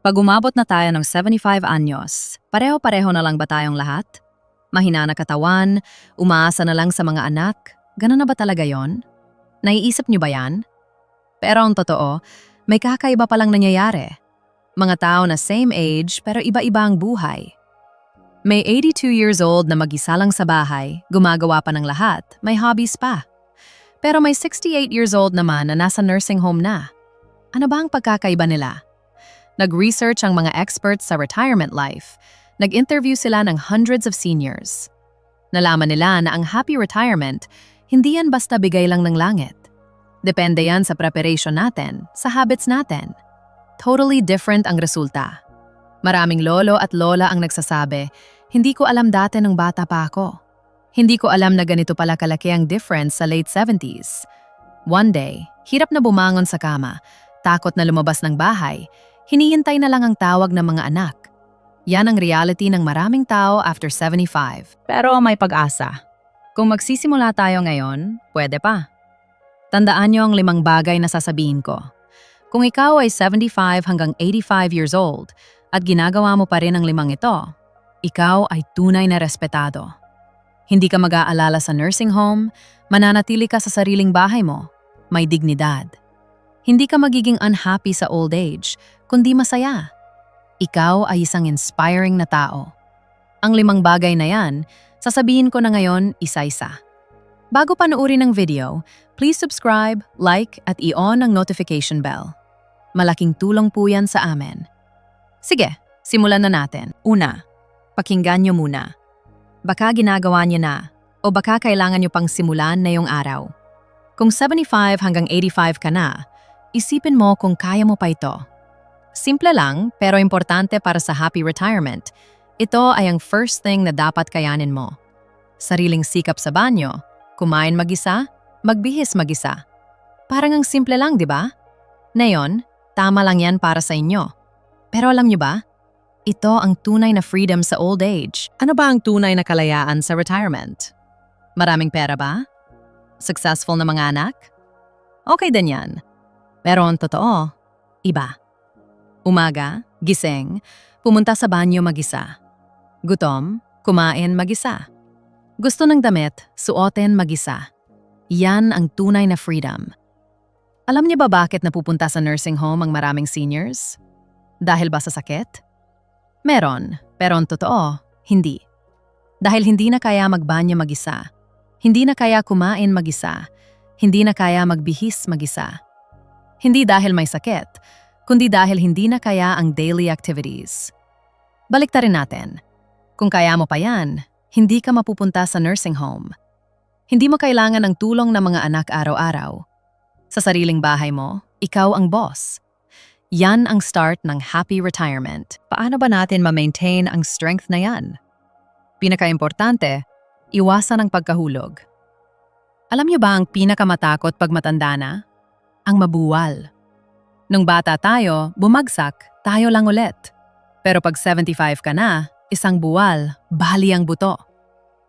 Pag umabot na tayo ng 75 anyos, pareho-pareho na lang ba tayong lahat? Mahina na katawan, umaasa na lang sa mga anak, ganun na ba talaga yon? Naiisip niyo ba yan? Pero ang totoo, may kakaiba palang nangyayari. Mga tao na same age pero iba-iba ang buhay. May 82 years old na mag-isa lang sa bahay, gumagawa pa ng lahat, may hobbies pa. Pero may 68 years old naman na nasa nursing home na. Ano ba ang pagkakaiba nila? Nag-research ang mga experts sa retirement life. Nag-interview sila ng hundreds of seniors. Nalaman nila na ang happy retirement, hindi yan basta bigay lang ng langit. Depende yan sa preparation natin, sa habits natin. Totally different ang resulta. Maraming lolo at lola ang nagsasabi, hindi ko alam dati nung bata pa ako. Hindi ko alam na ganito pala kalaki ang difference sa late 70s. One day, hirap na bumangon sa kama, takot na lumabas ng bahay, hinihintay na lang ang tawag ng mga anak. Yan ang reality ng maraming tao after 75. Pero may pag-asa. Kung magsisimula tayo ngayon, pwede pa. Tandaan niyo ang 5 bagay na sasabihin ko. Kung ikaw ay 75 hanggang 85 years old at ginagawa mo pa rin ang 5 ito, ikaw ay tunay na respetado. Hindi ka mag-aalala sa nursing home, mananatili ka sa sariling bahay mo, may dignidad. Hindi ka magiging unhappy sa old age, kundi masaya. Ikaw ay isang inspiring na tao. Ang 5 bagay na yan, sasabihin ko na ngayon isa-isa. Bago panoorin ng video, please subscribe, like at i-on ang notification bell. Malaking tulong po yan sa amin. Sige, simulan na natin. Una, pakinggan nyo muna. Baka ginagawa nyo na, o baka kailangan nyo pang simulan na yung araw. Kung 75 hanggang 85 ka na, isipin mo kung kaya mo pa ito. Simple lang, pero importante para sa happy retirement. Ito ay ang first thing na dapat kayanin mo. Sariling sikap sa banyo, kumain mag-isa, magbihis mag-isa. Parang ang simple lang, di ba? Ngayon, tama lang yan para sa inyo. Pero alam nyo ba? Ito ang tunay na freedom sa old age. Ano ba ang tunay na kalayaan sa retirement? Maraming pera ba? Successful na mga anak? Okay din yan. Pero ang totoo, iba. Umaga, gising, pumunta sa banyo mag-isa. Gutom, kumain mag-isa. Gusto ng damit, suotin mag-isa. Yan ang tunay na freedom. Alam niyo ba bakit napupunta sa nursing home ang maraming seniors? Dahil ba sa sakit? Meron, pero ang totoo, hindi. Dahil hindi na kaya magbanyo mag-isa. Hindi na kaya kumain mag-isa. Hindi na kaya magbihis mag-isa. Hindi dahil may sakit, kundi dahil hindi na kaya ang daily activities. Baliktarin natin. Kung kaya mo pa yan, hindi ka mapupunta sa nursing home. Hindi mo kailangan ng tulong ng mga anak araw-araw. Sa sariling bahay mo, ikaw ang boss. Yan ang start ng happy retirement. Paano ba natin ma-maintain ang strength na yan? Pinakaimportante, iwasan ang pagkahulog. Alam niyo ba ang pinakamatakot pag matanda na? Ang mabuwal. Nung bata tayo, bumagsak, tayo lang ulit. Pero pag 75 ka na, isang buwal, bali ang buto.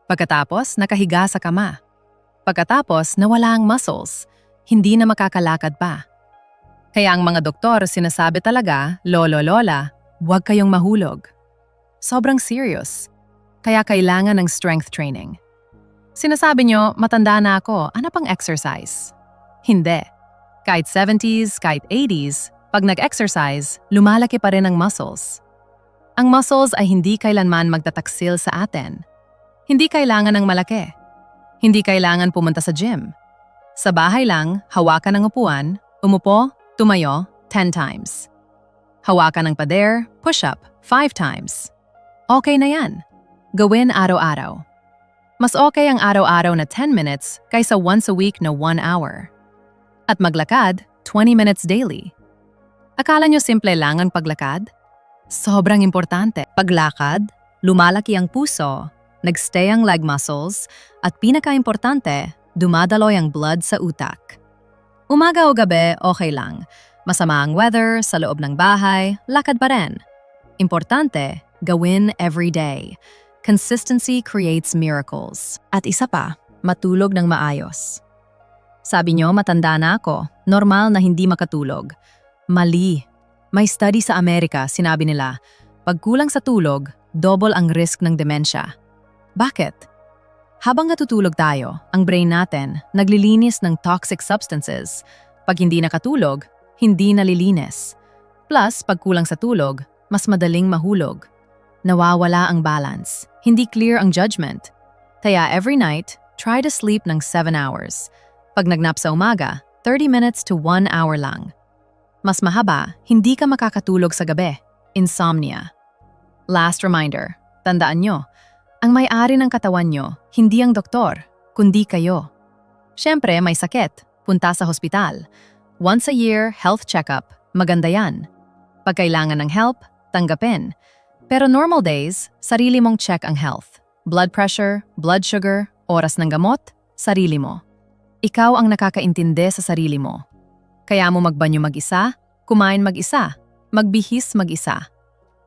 Pagkatapos, nakahiga sa kama. Pagkatapos, nawala ang muscles, hindi na makakalakad pa. Kaya ang mga doktor sinasabi talaga, lolo-lola, huwag kayong mahulog. Sobrang serious. Kaya kailangan ng strength training. Sinasabi nyo, matanda na ako, ano pang exercise? Hindi. Kahit 70s, kahit 80s, pag nag-exercise, lumalaki pa rin ang muscles. Ang muscles ay hindi kailanman magtataksil sa atin. Hindi kailangan ng malaki. Hindi kailangan pumunta sa gym. Sa bahay lang, hawakan ng upuan, umupo, tumayo, 10 times. Hawakan ng pader, push-up, 5 times. Okay na yan. Gawin araw-araw. Mas okay ang araw-araw na 10 minutes kaysa once a week na 1 hour. At maglakad, 20 minutes daily. Akala nyo simple lang ang paglakad? Sobrang importante. Paglakad, lumalaki ang puso, nagstay ang leg muscles, at pinaka-importante, dumadaloy ang blood sa utak. Umaga o gabi, okay lang. Masama ang weather, sa loob ng bahay, lakad pa rin. Importante, gawin every day. Consistency creates miracles. At isa pa, matulog ng maayos. Sabi nyo, matanda na ako, normal na hindi makatulog. Mali. May study sa Amerika, sinabi nila, pag kulang sa tulog, double ang risk ng demensya. Bakit? Habang natutulog tayo, ang brain natin naglilinis ng toxic substances. Pag hindi nakatulog, hindi nalilinis. Plus, pag kulang sa tulog, mas madaling mahulog. Nawawala ang balance. Hindi clear ang judgment. Kaya every night, try to sleep ng 7 hours. Pag nagnap sa umaga, 30 minutes to 1 hour lang. Mas mahaba, hindi ka makakatulog sa gabi. Insomnia. Last reminder, tandaan nyo, ang may-ari ng katawan nyo, hindi ang doktor, kundi kayo. Siyempre, may sakit, punta sa hospital. Once a year, health checkup, maganda yan. Pag kailangan ng help, tanggapin. Pero normal days, sarili mong check ang health. Blood pressure, blood sugar, oras ng gamot, sarili mo. Ikaw ang nakakaintindi sa sarili mo. Kaya mo magbanyo mag-isa, kumain mag-isa, magbihis mag-isa.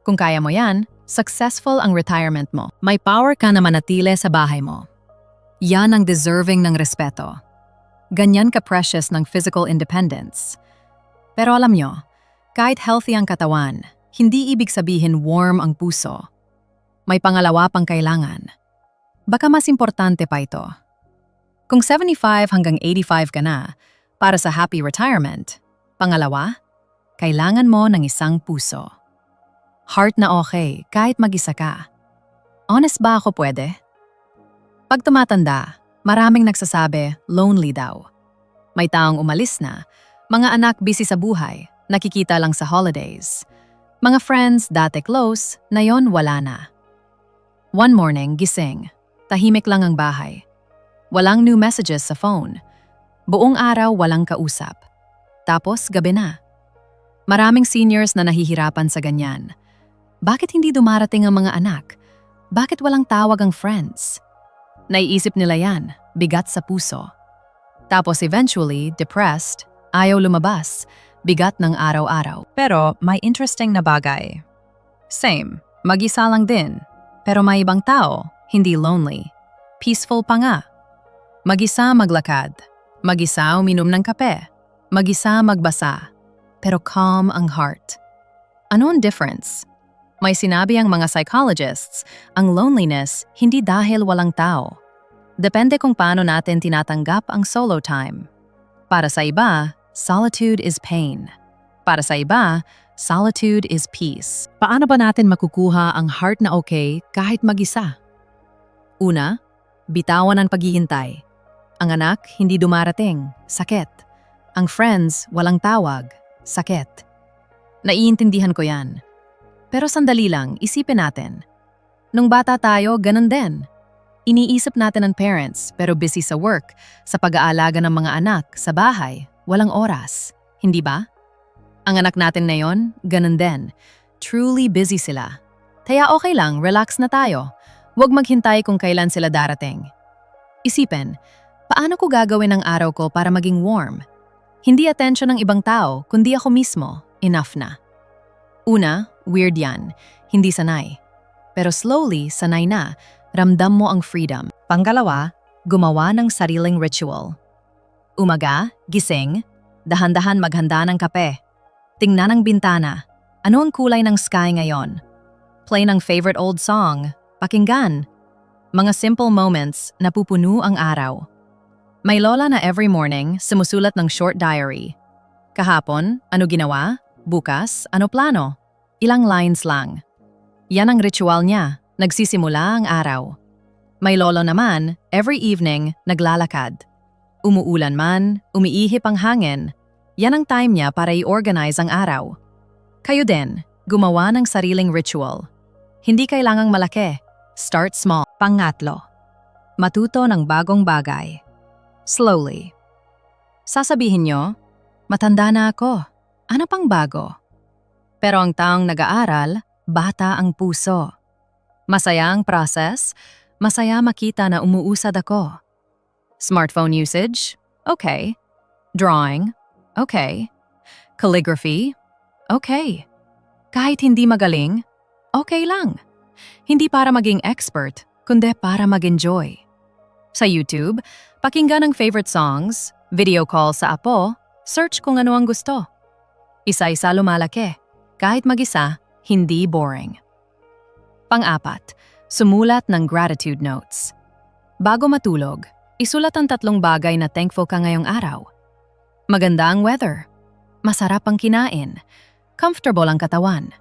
Kung kaya mo yan, successful ang retirement mo. May power ka na manatili sa bahay mo. Yan ang deserving ng respeto. Ganyan ka-precious ng physical independence. Pero alam nyo, kahit healthy ang katawan, hindi ibig sabihin warm ang puso. May pangalawa pang kailangan. Baka mas importante pa ito. Kung 75 hanggang 85 ka na, para sa happy retirement, pangalawa, kailangan mo ng isang puso. Heart na okay, kahit mag-isa ka. Honest ba ako pwede? Pag tumatanda, maraming nagsasabi, lonely daw. May taong umalis na, mga anak busy sa buhay, nakikita lang sa holidays. Mga friends dati close, na yon wala na. One morning, gising, tahimik lang ang bahay. Walang new messages sa phone. Buong araw walang kausap. Tapos gabi na. Maraming seniors na nahihirapan sa ganyan. Bakit hindi dumarating ang mga anak? Bakit walang tawag ang friends? Naiisip nila yan, bigat sa puso. Tapos eventually, depressed, ayaw lumabas, bigat ng araw-araw. Pero may interesting na bagay. Same, mag-isa lang din. Pero may ibang tao, hindi lonely. Peaceful pa nga. Mag-isa maglakad. Mag-isa uminom ng kape. Mag-isa magbasa. Pero calm ang heart. Ano ang difference? May sinabi ang mga psychologists, ang loneliness hindi dahil walang tao. Depende kung paano natin tinatanggap ang solo time. Para sa iba, solitude is pain. Para sa iba, solitude is peace. Paano ba natin makukuha ang heart na okay kahit mag-isa? Una, bitawan ang paghihintay. Ang anak hindi dumarating, sakit. Ang friends walang tawag, sakit. Naiintindihan ko yan. Pero sandali lang, isipin natin. Nung bata tayo, ganun din. Iniisip natin ang parents pero busy sa work, sa pag-aalaga ng mga anak, sa bahay, walang oras. Hindi ba? Ang anak natin na yon, ganun din. Truly busy sila. Kaya okay lang, relax na tayo. Huwag maghintay kung kailan sila darating. Isipin, paano ko gagawin ang araw ko para maging warm? Hindi atensyon ng ibang tao, kundi ako mismo. Enough na. Una, weird yan. Hindi sanay. Pero slowly, sanay na. Ramdam mo ang freedom. Pangalawa, gumawa ng sariling ritual. Umaga, gising, dahan-dahan maghanda ng kape. Tingnan ang bintana. Ano ang kulay ng sky ngayon? Play ng favorite old song. Pakinggan. Mga simple moments na pupuno ang araw. May lola na every morning sumusulat ng short diary. Kahapon, ano ginawa? Bukas, ano plano? Ilang lines lang. Yan ang ritual niya, nagsisimula ang araw. May lolo naman, every evening, naglalakad. Umuulan man, umiihip ang hangin. Yan ang time niya para i-organize ang araw. Kayo din, gumawa ng sariling ritual. Hindi kailangang malaki. Start small. Pangatlo, matuto ng bagong bagay. Slowly. Sasabihin nyo, matanda na ako. Ano pang bago? Pero ang taong nag-aaral, bata ang puso. Masaya ang process, masaya makita na umuusad ako. Smartphone usage? Okay. Drawing? Okay. Calligraphy? Okay. Kahit hindi magaling? Okay lang. Hindi para maging expert, kundi para mag-enjoy. Sa YouTube, pakinggan ang favorite songs, video call sa apo, search kung ano ang gusto. Isa-isa lumalaki. Kahit mag-isa, hindi boring. Pang-apat, sumulat ng gratitude notes. Bago matulog, isulat ang 3 bagay na thankful ka ngayong araw. Maganda ang weather. Masarap ang kinain. Comfortable ang katawan.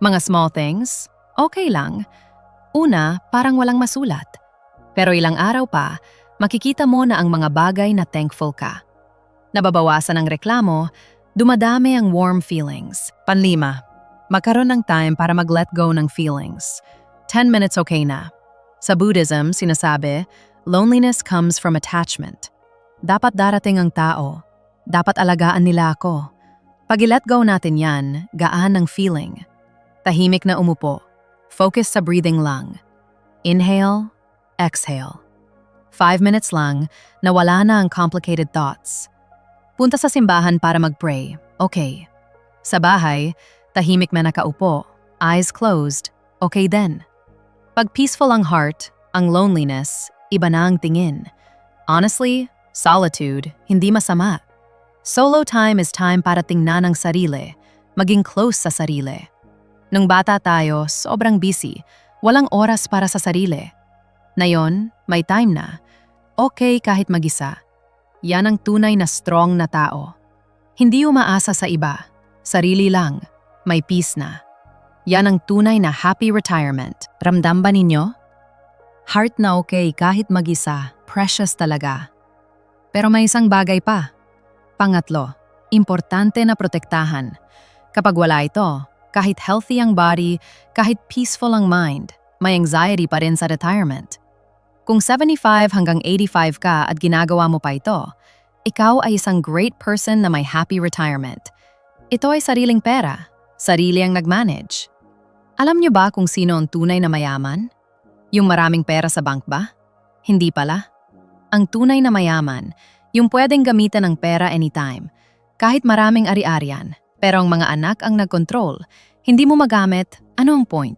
Mga small things, okay lang. Una, parang walang masulat. Pero ilang araw pa, makikita mo na ang mga bagay na thankful ka. Nababawasan ang reklamo, dumadami ang warm feelings. Panlima, magkaroon ng time para mag-let go ng feelings. 10 minutes okay na. Sa Buddhism, sinasabi, loneliness comes from attachment. Dapat darating ang tao. Dapat alagaan nila ako. Pag i-let go natin yan, gaan ang feeling. Tahimik na umupo. Focus sa breathing lang. Inhale, exhale. 5 minutes lang, nawala na ang complicated thoughts. Punta sa simbahan para mag-pray. Okay. Sa bahay, tahimik na nakaupo, eyes closed, okay then. Pag peaceful ang heart, ang loneliness, iba na ang tingin. Honestly, solitude, hindi masama. Solo time is time para tingnan ang sarili, maging close sa sarili. Nung bata tayo, sobrang busy, walang oras para sa sarili. Ngayon, may time na. Okay kahit mag-isa. Yan ang tunay na strong na tao. Hindi umaasa sa iba, sarili lang, may peace na. Yan ang tunay na happy retirement. Ramdam ba ninyo? Heart na okay kahit mag-isa, precious talaga. Pero may isang bagay pa. Pangatlo, importante na protektahan. Kapag wala ito, kahit healthy ang body, kahit peaceful ang mind, may anxiety pa rin sa retirement. Kung 75 hanggang 85 ka at ginagawa mo pa ito, ikaw ay isang great person na may happy retirement. Ito ay sariling pera, sarili ang nag-manage. Alam niyo ba kung sino ang tunay na mayaman? Yung maraming pera sa bank ba? Hindi pala. Ang tunay na mayaman, yung pwedeng gamitan ng pera anytime, kahit maraming ari-arian, pero ang mga anak ang nag-control, hindi mo magamit, ano ang point?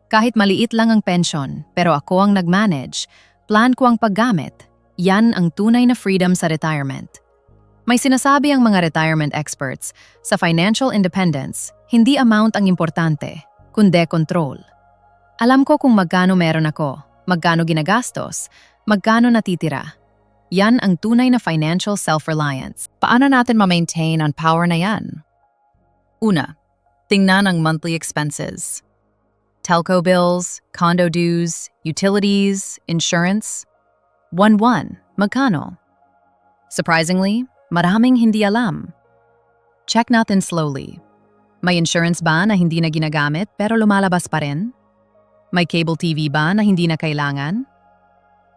Kahit maliit lang ang pension, pero ako ang nag-manage, plan ko ang paggamit, yan ang tunay na freedom sa retirement. May sinasabi ang mga retirement experts, sa financial independence, hindi amount ang importante, kundi control. Alam ko kung magkano meron ako, magkano ginagastos, magkano natitira. Yan ang tunay na financial self-reliance. Paano natin ma-maintain ang power na yan? Una, tingnan ang monthly expenses. Telco bills, condo dues, utilities, insurance. 1-1, magkano? Surprisingly, maraming hindi alam. Check natin slowly. May insurance ba na hindi na ginagamit pero lumalabas pa rin? May cable TV ba na hindi na kailangan?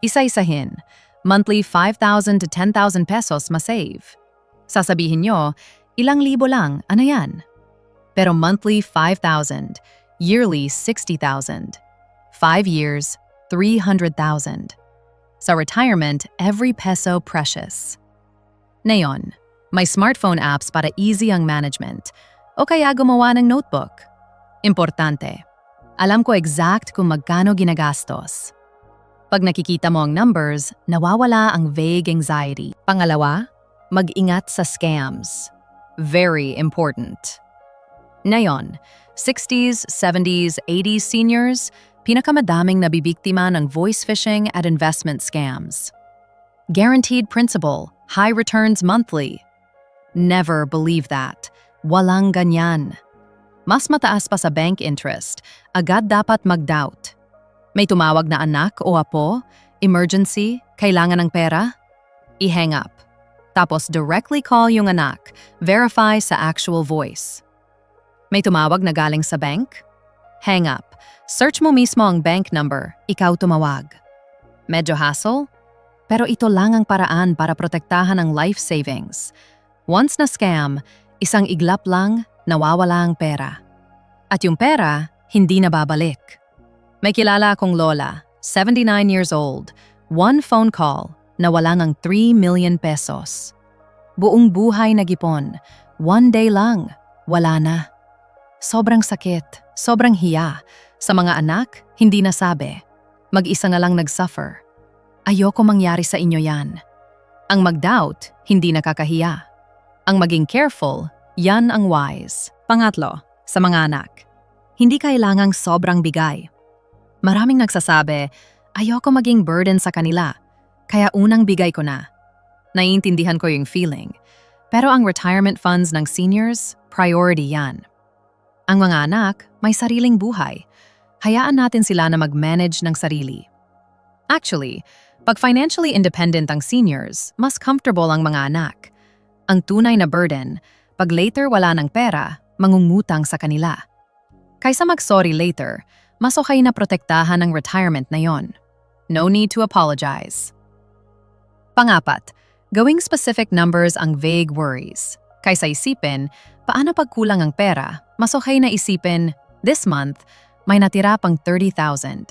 Isa-isahin, monthly 5,000 to 10,000 pesos masave. Sasabihin nyo, ilang libo lang, ano yan? Pero monthly 5,000, yearly 60,000. 5 years, 300,000. Sa retirement, every peso precious. Ngayon, may smartphone apps para easy ang management o kaya gumawa ng notebook. Importante, alam ko exact kung magkano ginagastos. Pag nakikita mo ang numbers, nawawala ang vague anxiety. Pangalawa, mag-ingat sa scams. Very important. Ngayon, 60s, 70s, 80s seniors, pinakamadaming nabibiktima ng voice phishing at investment scams. Guaranteed principal, high returns monthly. Never believe that. Walang ganyan. Mas mataas pa sa bank interest, agad dapat mag-doubt. May tumawag na anak o apo, emergency, kailangan ng pera? I-hang up. Tapos directly call yung anak, verify sa actual voice. May tumawag na galing sa bank? Hang up. Search mo mismo ang bank number, ikaw tumawag. Medyo hassle? Pero ito lang ang paraan para protektahan ang life savings. Once na scam, isang iglap lang, nawawala ang pera. At yung pera, hindi na babalik. May kilala akong lola, 79 years old, one phone call, nawala ng 3 million pesos. Buong buhay nagipon, one day lang, wala na. Sobrang sakit, sobrang hiya. Sa mga anak, hindi nasabi. Mag-isa na lang nag-suffer. Ayoko mangyari sa inyo yan. Ang mag-doubt, hindi nakakahiya. Ang maging careful, Yan ang wise. Pangatlo, sa mga anak. Hindi kailangang sobrang bigay. Maraming nagsasabi, ayoko maging burden sa kanila, kaya unang bigay ko na. Naiintindihan ko yung feeling. Pero ang retirement funds ng seniors, priority yan. Ang mga anak, may sariling buhay. Hayaan natin sila na mag-manage ng sarili. Actually, pag financially independent ang seniors, mas comfortable ang mga anak. Ang tunay na burden, pag later wala ng pera, mangungutang sa kanila. Kaysa mag-sorry later, mas okay na protektahan ang retirement na yon. No need to apologize. Pangapat, gawing specific numbers ang vague worries. Kaysa isipin, paano pag kulang ang pera, mas okay na isipin, this month, may natira pang 30,000.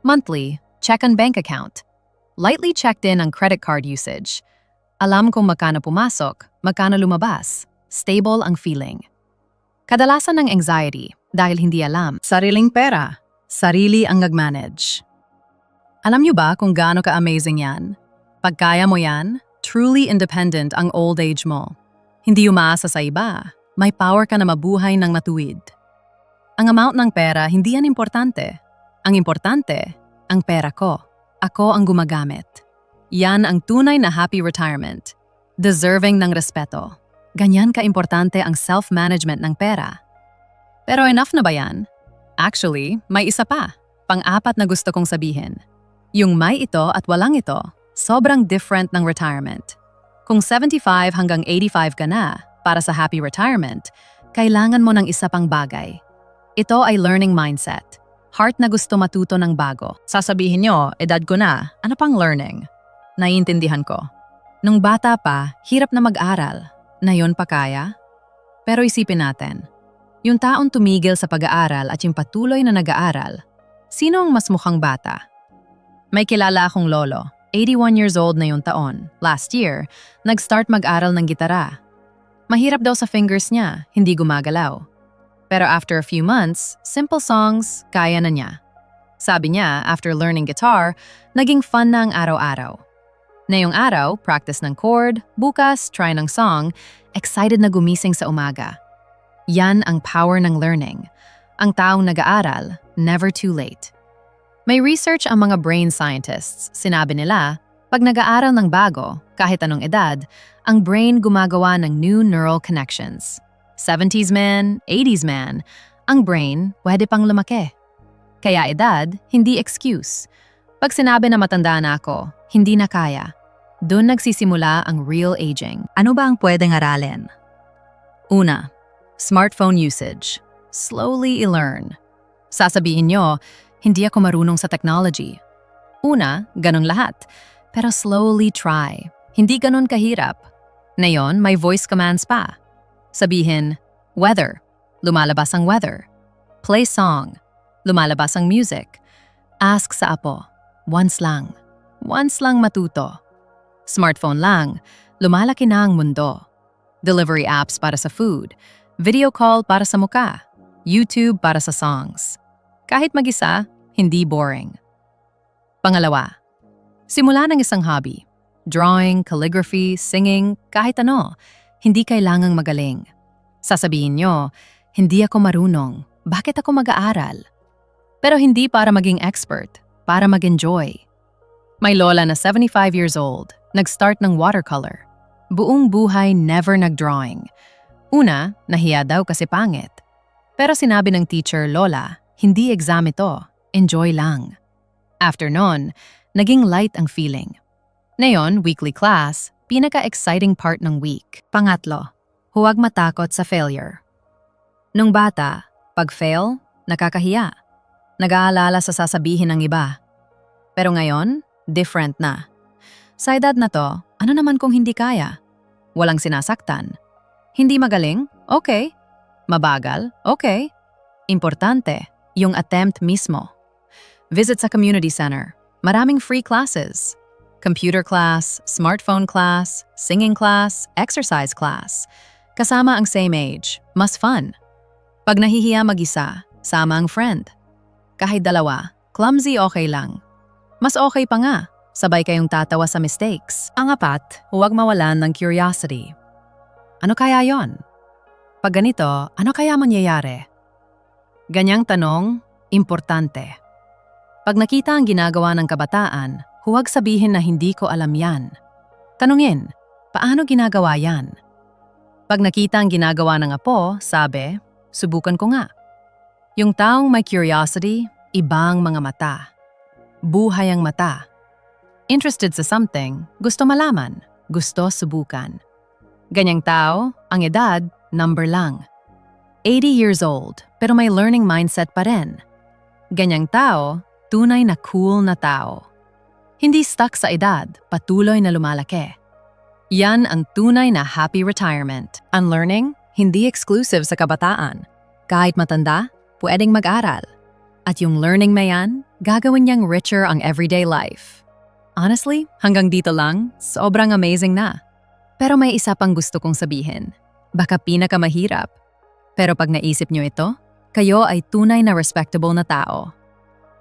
Monthly, check on bank account. Lightly checked in ang credit card usage. Alam kung magkano pumasok, magkano lumabas. Stable ang feeling. Kadalasan ng anxiety dahil hindi alam. Sariling pera, sarili ang nag-manage. Alam niyo ba kung gaano ka-amazing yan? Pag kaya mo yan, truly independent ang old age mo. Hindi umaasa sa iba. May power ka na mabuhay ng matuwid. Ang amount ng pera, hindi yan importante. Ang importante, ang pera ko. Ako ang gumagamit. Yan ang tunay na happy retirement. Deserving ng respeto. Ganyan ka-importante ang self-management ng pera. Pero enough na ba yan? Actually, may isa pa. Pang-apat na gusto kong sabihin. Yung may ito at walang ito, sobrang different ng retirement. Kung 75 hanggang 85 ka na para sa happy retirement, kailangan mo ng isa pang bagay. Ito ay learning mindset. Heart na gusto matuto ng bago. Sasabihin nyo, edad ko na, ano pang learning? Naiintindihan ko. Nung bata pa, hirap na mag-aral. Na yun pa kaya? Pero isipin natin, yung taong tumigil sa pag-aaral at yung patuloy na nag-aaral, sino ang mas mukhang bata? May kilala akong lolo, 81 years old na yung taon. Last year, nag-start mag-aral ng gitara. Mahirap daw sa fingers niya, hindi gumagalaw. Pero after a few months, simple songs, kaya na niya. Sabi niya, after learning guitar, naging fun na ang araw-araw. Ngayong araw, practice ng chord, bukas, try ng song, excited na gumising sa umaga. Yan ang power ng learning. Ang taong nag-aaral, never too late. May research ang mga brain scientists. Sinabi nila, pag nag-aaral ng bago, kahit anong edad, ang brain gumagawa ng new neural connections. 70s man, 80s man, ang brain pwede pang lumaki. Kaya edad, hindi excuse. Pag sinabi na matanda na ako, hindi na kaya. Doon nagsisimula ang real aging. Ano ba ang pwedeng aralin? Una, smartphone usage. Slowly i-learn. Sasabihin nyo, hindi ako marunong sa technology. Una, ganun lahat. Pero slowly try. Hindi ganun kahirap. Ngayon, may voice commands pa. Sabihin, weather, lumalabas ang weather. Play song, lumalabas ang music. Ask sa apo, once lang matuto. Smartphone lang, lumalaki na ang mundo. Delivery apps para sa food, video call para sa muka, YouTube para sa songs. Kahit mag-isa, hindi boring. Pangalawa, simula ng isang hobby. Drawing, calligraphy, singing, kahit ano. Hindi kailangang magaling. Sasabihin nyo, hindi ako marunong. Bakit ako mag-aaral? Pero hindi para maging expert, para mag-enjoy. May lola na 75 years old, nag-start ng watercolor. Buong buhay never nag-drawing. Una, nahiya daw kasi pangit. Pero sinabi ng teacher, Lola, hindi exam ito, enjoy lang. After nun, naging light ang feeling. Ngayon, weekly class, pinaka-exciting part ng week. Pangatlo, huwag matakot sa failure. Nung bata, pag fail, nakakahiya. Nag-aalala sa sasabihin ng iba. Pero ngayon, different na. Sa edad na to, ano naman kung hindi kaya? Walang sinasaktan. Hindi magaling? Okay. Mabagal? Okay. Importante, yung attempt mismo. Visit sa community center. Maraming free classes. Computer class, smartphone class, singing class, exercise class. Kasama ang same age, mas fun. Pag nahihiya mag-isa, sama ang friend. Kahit dalawa, clumsy okay lang. Mas okay pa nga, sabay kayong tatawa sa mistakes. Ang apat, huwag mawalan ng curiosity. Ano kaya yon? Pag ganito, ano kaya mangyayari? Ganyang tanong, importante. Pag nakita ang ginagawa ng kabataan, huwag sabihin na hindi ko alam yan. Tanungin, paano ginagawa yan? Pag nakita ang ginagawa ng apo, sabi, subukan ko nga. Yung taong may curiosity, ibang mga mata. Buhay ang mata. Interested sa something, gusto malaman, gusto subukan. Ganyang tao, ang edad, number lang. 80 years old, pero may learning mindset pa rin. Ganyang tao, tunay na cool na tao. Hindi stuck sa edad, patuloy na lumalaki. Yan ang tunay na happy retirement. Ang learning, hindi exclusive sa kabataan. Kahit matanda, pwedeng mag-aral. At yung learning na yan, gagawin niyang richer ang everyday life. Honestly, hanggang dito lang, sobrang amazing na. Pero may isa pang gusto kong sabihin. Baka pinakamahirap. Pero pag naisip niyo ito, kayo ay tunay na respectable na tao.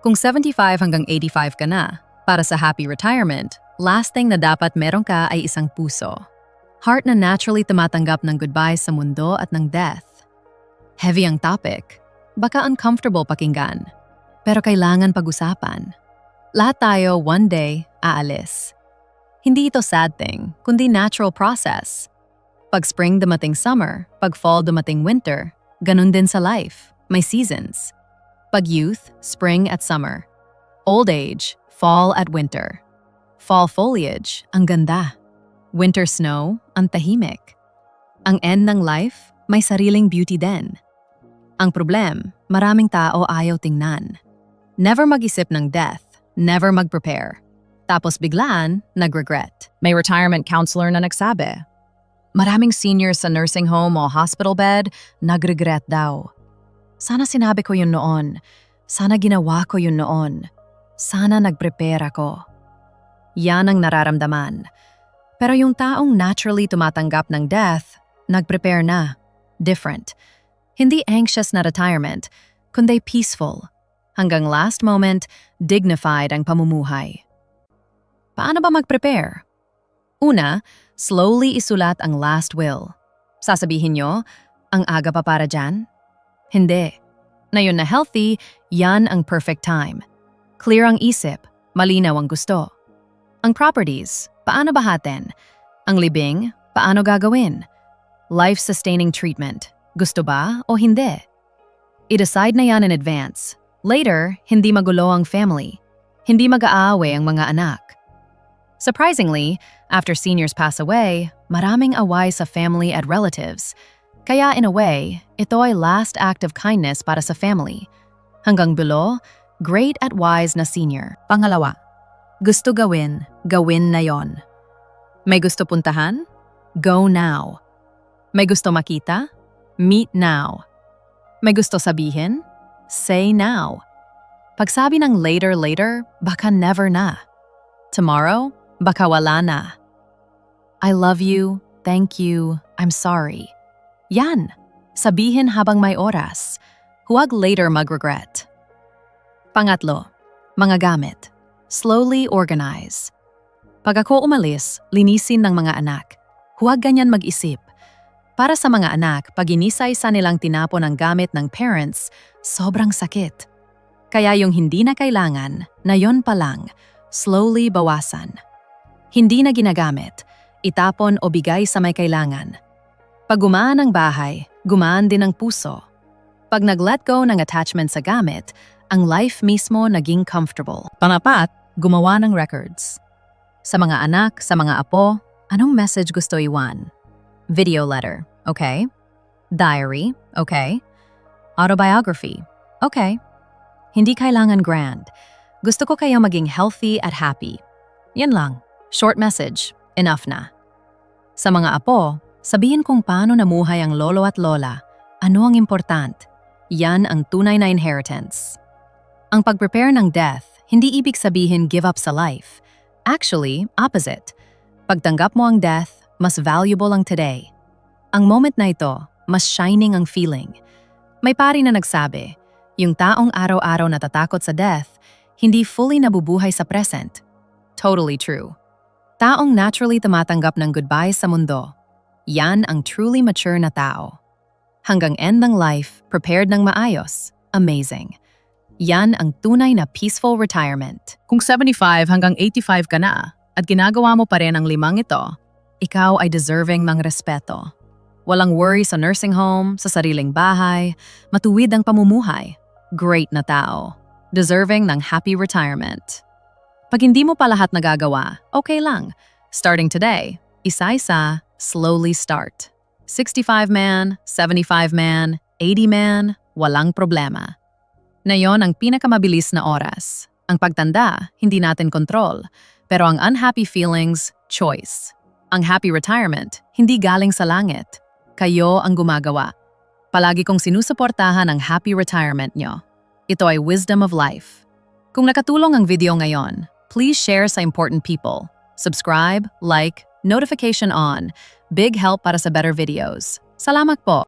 Kung 75 hanggang 85 ka na, para sa happy retirement, last thing na dapat meron ka ay isang puso. Heart na naturally tumatanggap ng goodbyes sa mundo at ng death. Heavy ang topic. Baka uncomfortable pakinggan. Pero kailangan pag-usapan. Lahat tayo one day aalis. Hindi ito sad thing, kundi natural process. Pag spring dumating summer, pag fall dumating winter, ganun din sa life, may seasons. Pag youth, spring at summer. Old age, fall at winter. Fall foliage, ang ganda. Winter snow, ang tahimik. Ang end ng life, may sariling beauty din. Ang problem, maraming tao ayaw tingnan. Never mag-isip ng death, never mag-prepare. Tapos biglaan, nag-regret. May retirement counselor na nagsabi. Maraming seniors sa nursing home o hospital bed, nag-regret daw. Sana sinabi ko yun noon. Sana ginawa ko yun noon. Sana nag-prepare ako. Yan ang nararamdaman. Pero yung taong naturally tumatanggap ng death, nag-prepare na. Different. Hindi anxious na retirement, kundi peaceful. Hanggang last moment, dignified ang pamumuhay. Paano ba mag-prepare? Una, slowly isulat ang last will. Sasabihin nyo, ang aga pa para dyan? Hindi. Na yun na healthy, yan ang perfect time. Clear ang isip, malinaw ang gusto. Ang properties, paano bahatin? Ang libing, paano gagawin? Life-sustaining treatment, gusto ba o hindi? I-decide na yan in advance. Later, hindi magulo ang family. Hindi mag-aaway ang mga anak. Surprisingly, after seniors pass away, maraming away sa family at relatives. Kaya in a way, ito ay last act of kindness para sa family. Hanggang below, great at wise na senior. Pangalawa, gusto gawin, gawin na yon. May gusto puntahan? Go now. May gusto makita? Meet now. May gusto sabihin? Say now. Pagsabi ng later, baka never na. Tomorrow, baka wala na. I love you, thank you, I'm sorry. Yan, sabihin habang may oras. Huwag later mag-regret. Pangatlo, mga gamit. Slowly organize. Pag ako umalis, linisin ng mga anak. Huwag ganyan mag-isip. Para sa mga anak, pag inisa-isa nilang tinapon ang gamit ng parents, sobrang sakit. Kaya yung hindi na kailangan, na yon pa lang, slowly bawasan. Hindi na ginagamit, itapon o bigay sa may kailangan. Pag gumaan ang bahay, gumaan din ang puso. Pag nag-let go ng attachment sa gamit, ang life mismo naging comfortable. Panapat, gumawa ng records. Sa mga anak, sa mga apo, anong message gusto iwan? Video letter, okay? Diary, okay? Autobiography, okay? Hindi kailangan grand. Gusto ko kayo maging healthy at happy. Yan lang. Short message, enough na. Sa mga apo, sabihin kung paano namuhay ang lolo at lola. Ano ang important? Yan ang tunay na inheritance. Ang pag-prepare ng death, hindi ibig sabihin give up sa life. Actually, opposite. Pagtanggap mo ang death, mas valuable ang today. Ang moment na ito, mas shining ang feeling. May pari na nagsabi, yung taong araw-araw natatakot sa death, hindi fully nabubuhay sa present. Totally true. Taong naturally tumatanggap ng goodbyes sa mundo, yan ang truly mature na tao. hanggang end ng life, prepared ng maayos. Amazing. Yan ang tunay na peaceful retirement. Kung 75 hanggang 85 ka na at ginagawa mo pa rin ang limang ito, Ikaw ay deserving ng respeto. Walang worry sa nursing home, sa sariling bahay, matuwid ang pamumuhay. Great na tao. Deserving ng happy retirement. Pag hindi mo pa lahat nagagawa, okay lang. Starting today, isa-isa, slowly start. 65 man, 75 man, 80 man, walang problema. Na yon ang pinakamabilis na oras. Ang pagtanda, hindi natin kontrol. Pero ang unhappy feelings, choice. Ang happy retirement, hindi galing sa langit. Kayo ang gumagawa. Palagi kong sinusuportahan ang happy retirement nyo. Ito ay wisdom of life. Kung nakatulong ang video ngayon, please share sa important people. Subscribe, like, notification on. Big help para sa better videos. Salamat po!